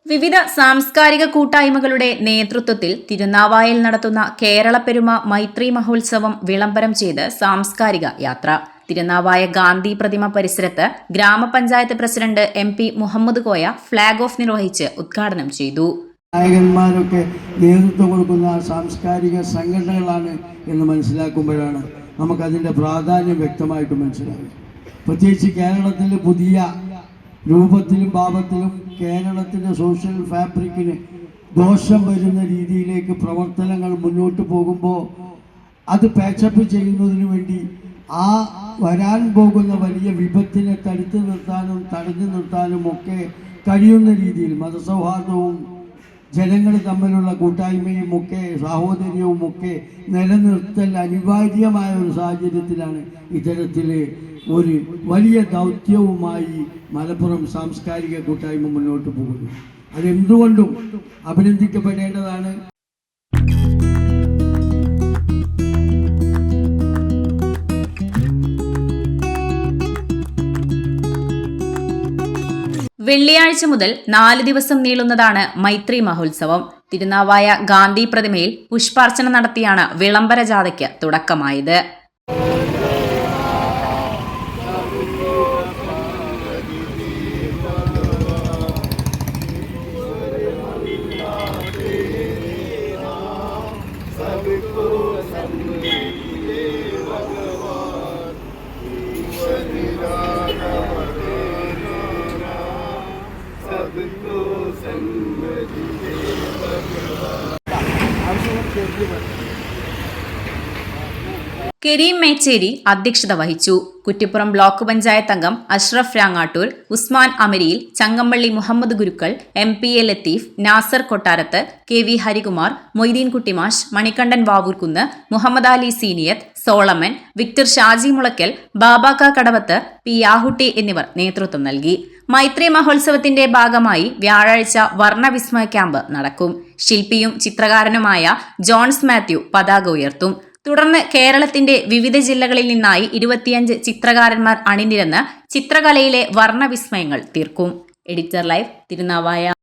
വിവിധ സാംസ്കാരിക കൂട്ടായ്മകളുടെ നേതൃത്വത്തിൽ തിരുനാവായയിൽ നടത്തുന്ന കേരളപ്പെരുമ മൈത്രി മഹോത്സവം വിളംബരം ചെയ്ത് സാംസ്കാരിക യാത്ര. തിരുനാവായ ഗാന്ധി പ്രതിമ പരിസരത്ത് ഗ്രാമപഞ്ചായത്ത് president MP Muhammad Koya flag off നിർവഹിച്ച് ഉദ്ഘാടനം ചെയ്തു. നായകന്മാരൊക്കെ നേതൃത്വം കൊടുക്കുന്ന സാംസ്കാരിക സംഘടനകളാണ് എന്ന് മനസ്സിലാക്കുമ്പോഴാണ് നമുക്കതിൻ്റെ പ്രാധാന്യം വ്യക്തമായിട്ട് മനസ്സിലാകും. പ്രത്യേകിച്ച് കേരളത്തിൽ പുതിയ രൂപത്തിലും ഭാവത്തിലും കേരളത്തിൻ്റെ സോഷ്യൽ ഫാബ്രിക്കിന് ദോഷം വരുന്ന രീതിയിലേക്ക് പ്രവർത്തനങ്ങൾ മുന്നോട്ട് പോകുമ്പോൾ അത് പാച്ചപ്പ് ചെയ്യുന്നതിന് വേണ്ടി ആ വരാൻ പോകുന്ന വലിയ വിപത്തിനെ തടുത്തു നിർത്താനും തടഞ്ഞു നിർത്താനും ഒക്കെ കഴിയുന്ന രീതിയിൽ മതസൗഹാർദ്ദവും ജനങ്ങൾ തമ്മിലുള്ള കൂട്ടായ്മയും ഒക്കെ സാഹോദര്യവും ഒക്കെ നിലനിർത്തൽ അനിവാര്യമായ ഒരു സാഹചര്യത്തിലാണ് ഇത്തരത്തിൽ ഒരു വലിയ ദൗത്യവുമായി മലപ്പുറം സാംസ്കാരിക കൂട്ടായ്മ മുന്നോട്ട് പോകുന്നു. അതെന്തുകൊണ്ടും അഭിനന്ദിക്കപ്പെടേണ്ടതാണ്. വെള്ളിയാഴ്ച മുതൽ 4 ദിവസം നീളുന്നതാണ് മൈത്രി മഹോത്സവം. തിരുനാവായ ഗാന്ധി പ്രതിമയിൽ പുഷ്പാർച്ചന നടത്തിയാണ് വിളംബര ജാഥയ്ക്ക് തുടക്കമായത്. കരീം മേച്ചേരി അധ്യക്ഷത വഹിച്ചു. കുറ്റിപ്പുറം ബ്ലോക്ക് പഞ്ചായത്ത് അംഗം Ashraf Rangattoor, Usman Amariyil, Changampally Muhammad Gurukkal, MPA Latheef, Nasar Kottarath, KV Harikumar, Moideen Kuttimash, Manikandan Vavoorkunnu, Muhammad Ali Seeniyath, Solomon, Victor Shaji Mulakkal, Babakka Kadavath, P Yahutty എന്നിവർ നേതൃത്വം നൽകി. മൈത്രി മഹോത്സവത്തിന്റെ ഭാഗമായി വ്യാഴാഴ്ച വർണ്ണവിസ്മയ ക്യാമ്പ് നടക്കും. ശില്പിയും ചിത്രകാരനുമായ ജോൺസ് മാത്യു പതാക ഉയർത്തും. തുടർന്ന് കേരളത്തിന്റെ വിവിധ ജില്ലകളിൽ നിന്നായി 25 ചിത്രകാരന്മാർ അണിനിരന്ന് ചിത്രകലയിലെ വർണ്ണവിസ്മയങ്ങൾ തീർക്കും. Editor live, Thirunavaya.